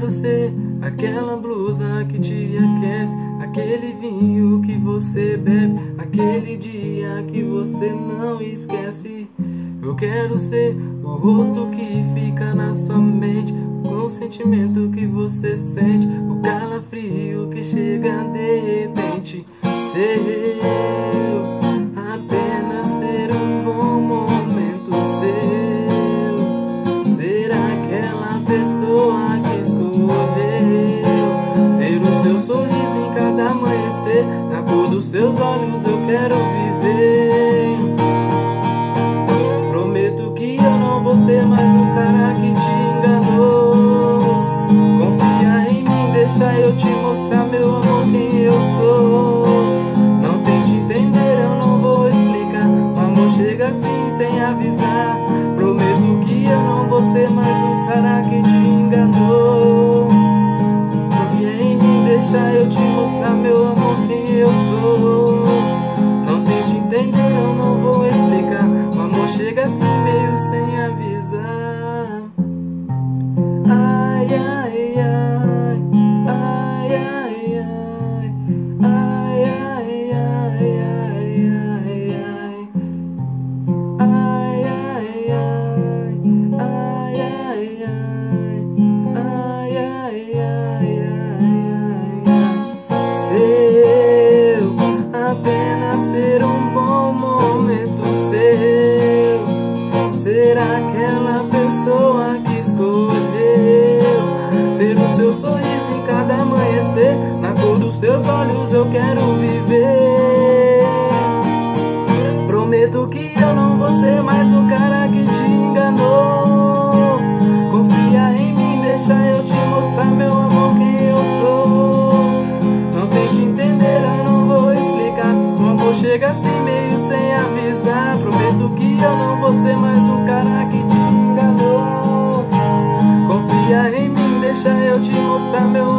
quero ser aquela blusa que te aquece, aquele vinho que você bebe, aquele dia que você não esquece. Eu quero ser o rosto que fica na sua mente, o sentimento que você sente, o calafrio que chega de repente. Ser eu, apenas ser um bom momento seu, ser aquela pessoa que escolheu ter o seu sorriso em cada amanhecer, na cor dos seus olhos eu quero viver. Prometo que eu não vou ser mais um cara que te enganou. Confia em mim, deixa eu te mostrar, meu amor, quem eu sou. Não tente entender, eu não vou explicar, o amor chega assim sem avisar. Prometo que eu não vou ser mais um cara que te enganou. Confia em mim, deixa eu te mostrar, meu amor, quem eu sou. Não tente entender, eu não vou explicar, o amor chega assim meio sem avisar. Ai, ai, ai, ai, ai, ai, ai, ai, ai, ai, ai, ai, ai, ai, ai, ai, ai, ai, seu, apenas ser um bom momento seu, ser aquela pessoa que escolheu ter o seu sorriso em cada amanhecer, na cor dos seus olhos eu quero viver. Prometo que eu não vou ser mais um cara que te enganou. Confia em mim, deixa eu te mostrar, meu amor, quem eu sou. Não tente entender, eu não vou explicar, o amor chega assim meio sem avisar. Prometo que eu não vou ser mais um cara que te enganou. Confia em mim, deixa eu te mostrar, meu